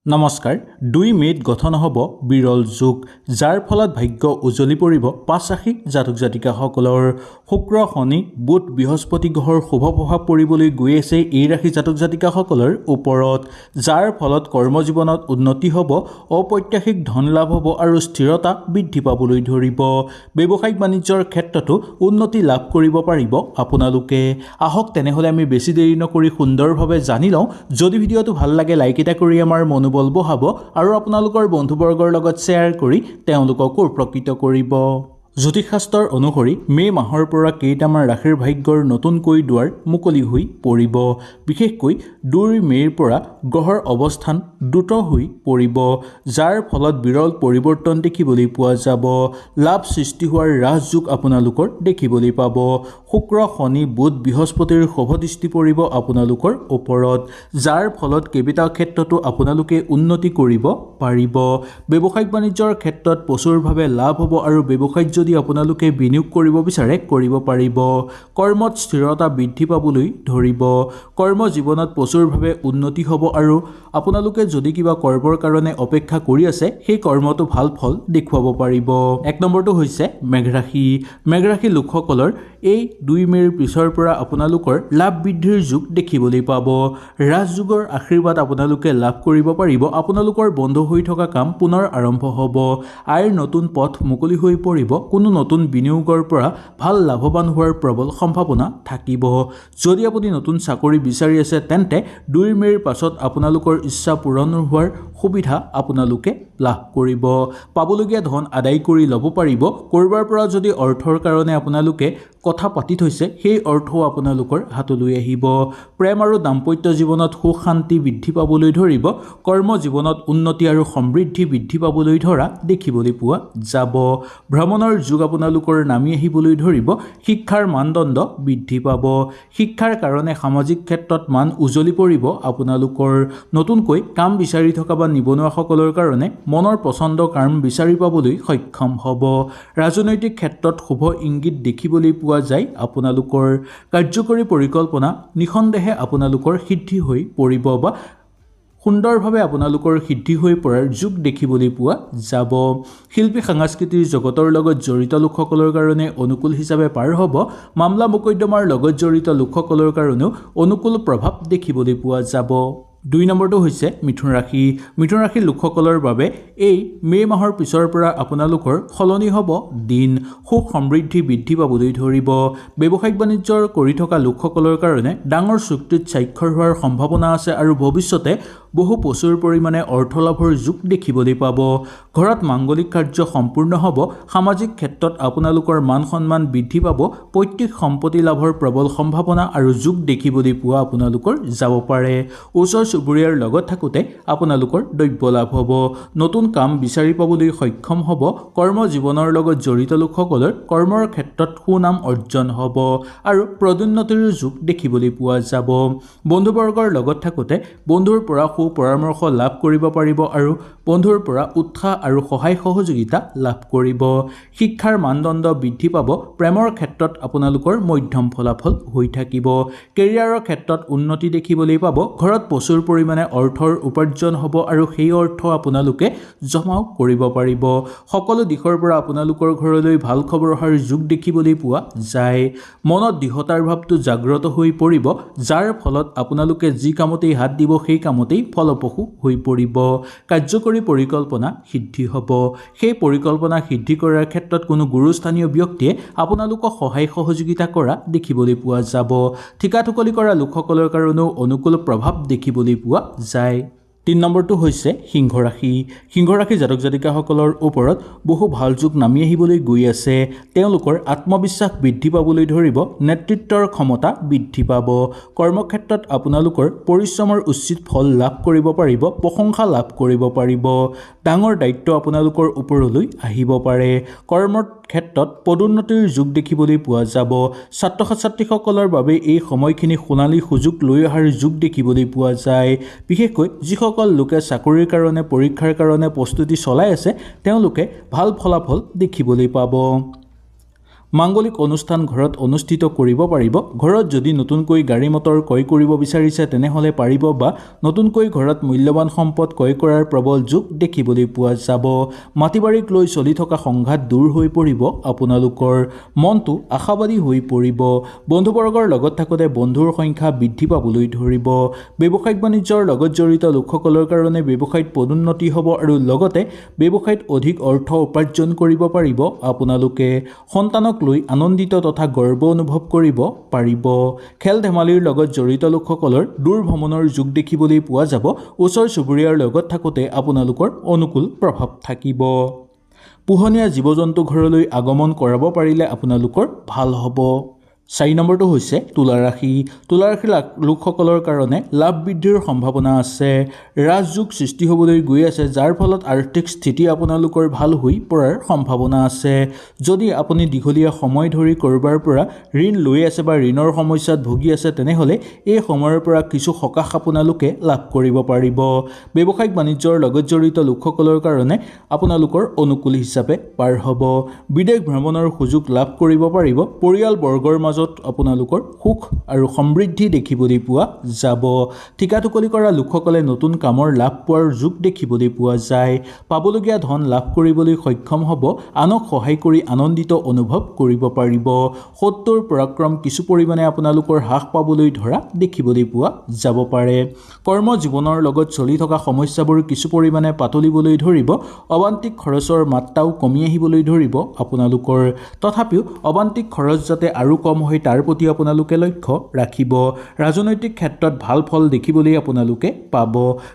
নমস্কাৰ 2 মে'ত গঠন হ'ব বিৰল যুগ যাৰ ফলত ভাগ্য উজ্বলি পৰিব 5 ৰাশি জাতক জাতিকাসকলৰ শুক্ৰ শনি বুধ বৃহস্পতি গ্ৰহৰ শুভ প্ৰভাৱ পৰিবলৈ গৈ আছে এই ৰাশি জাতক জাতিকাসকলৰ ওপৰত যাৰ ফলত কৰ্মজীৱনত উন্নতি হ'ব অপ্ৰত্যাশিত ধন লাভ হ'ব আৰু স্থিৰতা বৃদ্ধি পাবলৈ ধৰিব ব্যৱসায়িক বাণিজ্যৰ ক্ষেত্ৰতো উন্নতি লাভ কৰিব পাৰিব আপোনালোকে আহক তেনেহ'লে আমি বেছি দেৰি নকৰি সুন্দৰভাৱে জানি লওঁ যদি ভিডিঅ'টো ভাল লাগে লাইক এটা কৰি আমাৰ মনোবল বঢ়াব আৰু আপোনালোকৰ বন্ধুবৰ্গৰ লগত শ্বেয়াৰ কৰি তেওঁলোককো উপকৃত কৰিব জ্যোতিষশাস্ত্ৰৰ অনুসৰি মে' মাহৰ পৰা কেইটামান ৰাশিৰ ভাগ্যৰ নতুনকৈ দুৱাৰ মুকলি হৈ পৰিব বিশেষকৈ 2 মে'ৰ পৰা গ্ৰহৰ অৱস্থান দ্ৰুত হৈ পৰিব যাৰ ফলত বিৰল পৰিৱৰ্তন দেখিবলৈ পোৱা যাব লাভ সৃষ্টি হোৱাৰ ৰাজযোগ আপোনালোকৰ দেখিবলৈ পাব শুক্ৰ শনি বুধ বৃহস্পতিৰ শুভ দৃষ্টি পৰিব আপোনালোকৰ ওপৰত যাৰ ফলত কেইবাটাও ক্ষেত্ৰতো আপোনালোকে উন্নতি কৰিব পাৰিব ব্যৱসায়িক বাণিজ্যৰ ক্ষেত্ৰত প্ৰচুৰভাৱে লাভ হ'ব আৰু ব্যৱসায়ত যদি আপোনালোকে বিনিয়োগ কৰিব বিচাৰে কৰিব পাৰিব কৰ্মত স্থিৰতা বৃদ্ধি পাবলৈ ধৰিব কৰ্ম জীৱনত প্ৰচুৰভাৱে উন্নতি হ'ব আৰু আপোনালোকে যদি কিবা কৰ্মৰ কাৰণে অপেক্ষা কৰি আছে সেই কৰ্মটো ভাল ফল দেখুৱাব পাৰিব এক নম্বৰটো হৈছে মেঘ ৰাশি লোকসকলৰ এই 2 মে'ৰ পিছৰ পৰা আপোনালোকৰ লাভ বৃদ্ধিৰ যোগ দেখিবলৈ পাব ৰাজযোগৰ আশীৰ্বাদ আপোনালোকে লাভ কৰিব পাৰিব আপোনালোকৰ বন্ধ হৈ থকা কাম পুনৰ আৰম্ভ হ'ব আয়ৰ নতুন পথ মুকলি হৈ পৰিব কোনো নতুন বিনিয়োগৰ পৰা ভাল লাভৱান হোৱাৰ প্ৰবল সম্ভাৱনা থাকিব যদি আপুনি নতুন চাকৰি বিচাৰি আছে তেন্তে 2 মে'ৰ পাছত আপোনালোকৰ ইচ্ছা পূৰণ হোৱাৰ সুবিধা আপোনালোকে লাভ কৰিব পাবলগীয়া ধন আদায় কৰি ল'ব পাৰিব কৰবাৰ পৰা যদি অৰ্থৰ কাৰণে আপোনালোকে কথা পাতি থৈছে সেই অৰ্থও আপোনালোকৰ হাতলৈ আহিব প্ৰেম আৰু দাম্পত্য জীৱনত সুখ শান্তি বৃদ্ধি পাবলৈ ধৰিব কৰ্ম জীৱনত উন্নতি আৰু সমৃদ্ধি বৃদ্ধি পাবলৈ ধৰা দেখিবলৈ পোৱা যাব ভ্ৰমণৰ যুগ আপোনালোকৰ নামি আহিবলৈ ধৰিব শিক্ষাৰ মানদণ্ড বৃদ্ধি পাব শিক্ষাৰ কাৰণে সামাজিক ক্ষেত্ৰত মান উজ্বলি পৰিব আপোনালোকৰ নতুনকৈ কাম বিচাৰি থকা বা নিবনুৱাসকলৰ কাৰণে মনৰ পছন্দ কাম বিচাৰি পাবলৈ সক্ষম হ'ব ৰাজনৈতিক ক্ষেত্ৰত শুভ ইংগিত দেখিবলৈ পোৱা যায় আপোনালোকৰ কাৰ্যকৰী পৰিকল্পনা নিঃসন্দেহে আপোনালোকৰ সিদ্ধি হৈ পৰিব বা সুন্দৰভাৱে আপোনালোকৰ সিদ্ধি হৈ পৰাৰ যুগ দেখিবলৈ পোৱা যাব শিল্পী সাংস্কৃতিক জগতৰ লগত জড়িত লোকসকলৰ কাৰণে অনুকূল হিচাপে পাৰ হ'ব মামলা মোকদ্দমাৰ লগত জড়িত লোকসকলৰ কাৰণেও অনুকূল প্ৰভাৱ দেখিবলৈ পোৱা যাব 2 নম্বৰটো হৈছে মিথুন ৰাশিৰ লোকসকলৰ বাবে এই মে' মাহৰ পিছৰ পৰা আপোনালোকৰ সলনি হ'ব দিন সুখ সমৃদ্ধি বৃদ্ধি পাবলৈ ধৰিব ব্যৱসায়িক বাণিজ্যৰ কৰি থকা লোকসকলৰ কাৰণে ডাঙৰ চুক্তিত স্বাক্ষৰ হোৱাৰ সম্ভাৱনা আছে আৰু ভৱিষ্যতে বহু প্ৰচুৰ পৰিমাণে অৰ্থ লাভৰ যোগ দেখিবলৈ পাব ঘৰত মাংগলিক কাৰ্য সম্পূৰ্ণ হ'ব সামাজিক ক্ষেত্ৰত আপোনালোকৰ মান সন্মান বৃদ্ধি পাব পৈতৃক সম্পত্তি লাভৰ প্ৰবল সম্ভাৱনা আৰু যোগ দেখিবলৈ পোৱা আপোনালোকৰ যাব পাৰে ওচৰ চুবুৰীয়াৰ লগত থাকোঁতে আপোনালোকৰ দ্ৰব্য লাভ হ'ব নতুন কাম বিচাৰি পাবলৈ সক্ষম হ'ব কৰ্ম জীৱনৰ লগত জড়িত লোকসকলৰ কৰ্মৰ ক্ষেত্ৰত সুনাম অৰ্জন হ'ব আৰু পদোন্নতিৰ যোগ দেখিবলৈ পোৱা যাব বন্ধুবৰ্গৰ লগত থাকোঁতে বন্ধুৰ পৰা পৰামৰ্শ লাভ কৰিব পাৰিব আৰু বন্ধুৰ পৰা উৎসাহ আৰু সহায় সহযোগিতা লাভ কৰিব শিক্ষাৰ মানদণ্ড বৃদ্ধি পাব প্ৰেমৰ ক্ষেত্ৰত আপোনালোকৰ মধ্যম ফলাফল হৈ থাকিব কেৰিয়াৰৰ ক্ষেত্ৰত উন্নতি দেখিবলৈ পাব ঘৰত প্ৰচুৰ পৰিমাণে অৰ্থৰ উপাৰ্জন হ'ব আৰু সেই অৰ্থ আপোনালোকে জমাও কৰিব পাৰিব সকলো দিশৰ পৰা আপোনালোকৰ ঘৰলৈ ভাল খবৰ অহাৰ যোগ দেখিবলৈ পোৱা যায় মনত দৃঢ়তাৰ ভাৱটো জাগ্ৰত হৈ পৰিব যাৰ ফলত আপোনালোকে যি কামতেই হাত দিব সেই কামতেই ফলপ্ৰসূ হৈ পৰিব কাৰ্যকৰী পৰিকল্পনা সিদ্ধি হ'ব সেই পৰিকল্পনা সিদ্ধি কৰাৰ ক্ষেত্ৰত কোনো গুৰুস্থানীয় ব্যক্তিয়ে আপোনালোকক সহায় সহযোগিতা কৰা দেখিবলৈ পোৱা যাব ঠিকাঠুকলি কৰা লোকসকলৰ কাৰণেও অনুকূল প্ৰভাৱ দেখিবলৈ পোৱা যায় 3 নম্বৰটো হৈছে সিংহ ৰাশি জাতক জাতিকাসকলৰ ওপৰত বহু ভাল যোগ নামি আহিবলৈ গৈ আছে তেওঁলোকৰ আত্মবিশ্বাস বৃদ্ধি পাবলৈ ধৰিব নেতৃত্বৰ ক্ষমতা বৃদ্ধি পাব কৰ্মক্ষেত্ৰত আপোনালোকৰ পৰিশ্ৰমৰ উচিত ফল লাভ কৰিব পাৰিব প্ৰশংসা লাভ কৰিব পাৰিব ডাঙৰ দায়িত্ব আপোনালোকৰ ওপৰলৈ আহিব পাৰে কৰ্মৰ ক্ষেত্ৰত পদোন্নতিৰ যোগ দেখিবলৈ পোৱা যাব ছাত্ৰ ছাত্ৰীসকলৰ বাবে এই সময়খিনি সোণালী সুযোগ লৈ অহাৰ যোগ দেখিবলৈ পোৱা যায় বিশেষকৈ যিসকল লোকে চাকৰিৰ কাৰণে পৰীক্ষাৰ কাৰণে প্ৰস্তুতি চলাই আছে তেওঁলোকে ভাল ফলাফল দেখিবলৈ পাব মাংগলিক অনুষ্ঠান ঘৰত অনুষ্ঠিত কৰিব পাৰিব। ঘৰত যদি নতুনকৈ গাড়ী মটৰ ক্ৰয় কৰিব বিচাৰিছে তেনেহ'লে পাৰিব বা নতুনকৈ ঘৰত মূল্যৱান সম্পদ ক্ৰয় কৰাৰ প্ৰবল যোগ দেখিবলৈ পোৱা যাব। মাটি বাৰীক লৈ চলি থকা সংঘাত দূৰ হৈ পৰিব। আপোনালোকৰ মনটো আশাবাদী হৈ পৰিব। বন্ধুবৰ্গৰ লগত থাকোঁতে বন্ধুৰ সংখ্যা বৃদ্ধি পাবলৈ ধৰিব। ব্যৱসায়িক বাণিজ্যৰ লগত জড়িত লোকসকলৰ কাৰণে ব্যৱসায়ত পদোন্নতি হ'ব আৰু লগতে ব্যৱসায়ত অধিক অৰ্থ উপাৰ্জন কৰিব পাৰিব। আপোনালোকে সন্তানক লৈ আনন্দিত তথা গৰ্ব অনুভৱ কৰিব পাৰিব। খেল ধেমালিৰ লগত জড়িত লোকসকলৰ দূৰ ভ্ৰমণৰ যোগ দেখিবলৈ পোৱা যাব। ওচৰ চুবুৰীয়াৰ লগত থাকোঁতে আপোনালোকৰ অনুকূল প্ৰভাৱ থাকিব। পোহনীয়া জীৱ জন্তু ঘৰলৈ আগমন কৰাব পাৰিলে আপোনালোকৰ ভাল হ'ব। 4 নম্বৰটো হৈছে তুলা ৰাশি। তুলা ৰাশিৰ লোকসকলৰ কাৰণে লাভ বৃদ্ধিৰ সম্ভাৱনা আছে। ৰাজযোগ সৃষ্টি হ'বলৈ গৈ আছে, যাৰ ফলত আৰ্থিক স্থিতি আপোনালোকৰ ভাল হৈ পৰাৰ সম্ভাৱনা আছে। যদি আপুনি দীঘলীয়া সময় ধৰি ক'ৰবাৰ পৰা ঋণ লৈ আছে বা ঋণৰ সমস্যাত ভুগি আছে তেনেহ'লে এই সময়ৰ পৰা কিছু সকাহ আপোনালোকে লাভ কৰিব পাৰিব। ব্যৱসায়িক বাণিজ্যৰ লগত জড়িত লোকসকলৰ কাৰণে আপোনালোকৰ অনুকূল হিচাপে পাৰ হ'ব। বিদেশ ভ্ৰমণৰ সুযোগ লাভ কৰিব পাৰিব। পৰিয়ালবৰ্গৰ মাজত আপোনালোকৰ সুখ আৰু সমৃদ্ধি দেখিবলৈ পোৱা যাব। ঠিকা টুকলি কৰা লোকসকলে নতুন কামৰ লাভ পোৱাৰ যোগ দেখিবলৈ পোৱা যায়। পাবলগীয়া ধন লাভ কৰিবলৈ সক্ষম হ'ব। আনক সহায় কৰি আনন্দিত অনুভৱ কৰিব পাৰিব। শত্ৰুৰ পৰাক্ৰম কিছু পৰিমাণে আপোনালোকৰ হ্ৰাস পাবলৈ ধৰা দেখিবলৈ পোৱা যাব পাৰে। কৰ্ম জীৱনৰ লগত চলি থকা সমস্যাবোৰ কিছু পৰিমাণে পাতলিবলৈ ধৰিব। অবান্তিক খৰচৰ মাত্ৰাও কমি আহিবলৈ ধৰিব আপোনালোকৰ। তথাপিও অবান্তিক খৰচ যাতে আৰু কম হয় তাৰ প্ৰতি আপোনালোকে লক্ষ্য ৰাখিব। ৰাজনৈতিক ক্ষেত্ৰত ভাল ফল দেখিবলৈ আপোনালোকে পাব।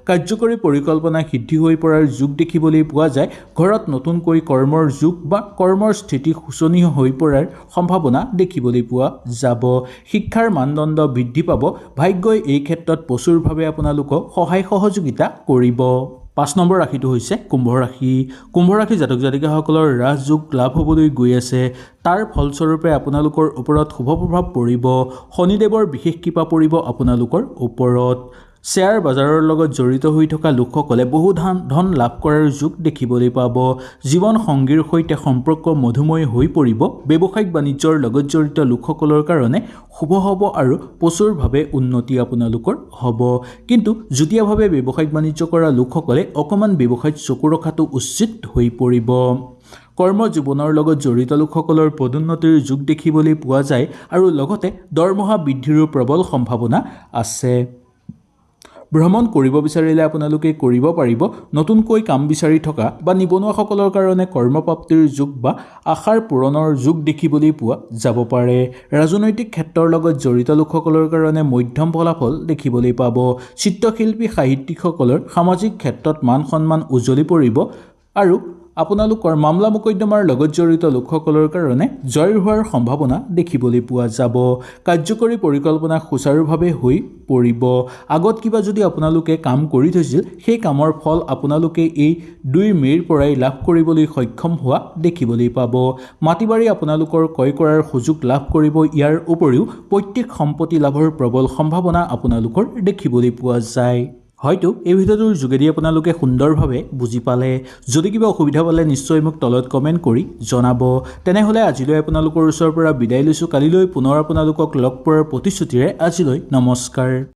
কাৰ্যকৰী পৰিকল্পনা সিদ্ধি হৈ পৰাৰ যোগ দেখিবলৈ পোৱা যায়। ঘৰত নতুনকৈ কৰ্মৰ যোগ বা কৰ্মৰ স্থিতি শোচনীয় হৈ পৰাৰ সম্ভাৱনা দেখিবলৈ পোৱা যাব। শিক্ষাৰ মানদণ্ড বৃদ্ধি পাব। ভাগ্যই এই ক্ষেত্ৰত প্ৰচুৰভাৱে আপোনালোকক সহায় সহযোগিতা কৰিব। 5 নম্বৰ ৰাশিটো হৈছে কুম্ভ ৰাশি। কুম্ভ ৰাশি জাতক জাতিকাসকলৰ ৰাজযোগ লাভ হ'বলৈ গৈ আছে। তাৰ ফলস্বৰূপে আপোনালোকৰ ওপৰত শুভ প্ৰভাৱ পৰিব। শনিদেৱৰ বিশেষ কৃপা পৰিব আপোনালোকৰ ওপৰত। শ্বেয়াৰ বজাৰৰ লগত জড়িত হৈ থকা লোকসকলে বহু ধন লাভ কৰাৰ যোগ দেখিবলৈ পাব। জীৱন সংগীৰ সৈতে সম্পৰ্ক মধুময় হৈ পৰিব। ব্যৱসায়িক বাণিজ্যৰ লগত জড়িত লোকসকলৰ কাৰণে শুভ হ'ব আৰু প্ৰচুৰভাৱে উন্নতি আপোনালোকৰ হ'ব। কিন্তু যুটীয়াভাৱে ব্যৱসায়িক বাণিজ্য কৰা লোকসকলে অকণমান ব্যৱসায়ত চকু ৰখাটো উচিত হৈ পৰিব। কৰ্ম জীৱনৰ লগত জড়িত লোকসকলৰ পদোন্নতিৰ যোগ দেখিবলৈ পোৱা যায় আৰু লগতে দৰমহা বৃদ্ধিৰো প্ৰবল সম্ভাৱনা আছে। ভ্ৰমণ কৰিব বিচাৰিলে আপোনালোকে কৰিব পাৰিব। নতুনকৈ কাম বিচাৰি থকা বা নিবনুৱাসকলৰ কাৰণে কৰ্মপ্ৰাপ্তিৰ যোগ বা আশাৰ পূৰণৰ যোগ দেখিবলৈ পোৱা যাব পাৰে। ৰাজনৈতিক ক্ষেত্ৰৰ লগত জড়িত লোকসকলৰ কাৰণে মধ্যম ফলাফল দেখিবলৈ পাব। চিত্ৰশিল্পী সাহিত্যিকসকলৰ সামাজিক ক্ষেত্ৰত মান সন্মান উজ্বলি পৰিব আৰু আপোনালোকৰ মামলা মোকদ্দমাৰ লগত জড়িত লোকসকলৰ কাৰণে জয়ৰ হোৱাৰ সম্ভাৱনা দেখিবলৈ পোৱা যাব। কাৰ্যকৰী পৰিকল্পনা সুচাৰুভাৱে হৈ পৰিব। আগত কিবা যদি আপোনালোকে কাম কৰি থৈছিল সেই কামৰ ফল আপোনালোকে এই 2 মে'ৰ পৰাই লাভ কৰিবলৈ সক্ষম হোৱা দেখিবলৈ পাব। মাটি বাৰী আপোনালোকৰ ক্ৰয় কৰাৰ সুযোগ লাভ কৰিব। ইয়াৰ উপৰিও পৈতৃক সম্পত্তি লাভৰ প্ৰবল সম্ভাৱনা আপোনালোকৰ দেখিবলৈ পোৱা যায়। হয়তো এই ভিডিঅ'টোৰ যোগেদি আপোনালোকে সুন্দৰভাৱে বুজি পালে। যদি কিবা অসুবিধা পালে নিশ্চয় মোক তলত কমেণ্ট কৰি জনাব। তেনেহ'লে আজিলৈ আপোনালোকৰ ওচৰৰ পৰা বিদায় লৈছোঁ। কালিলৈ পুনৰ আপোনালোকক লগ পোৱাৰ প্ৰতিশ্ৰুতিৰে আজিলৈ নমস্কাৰ।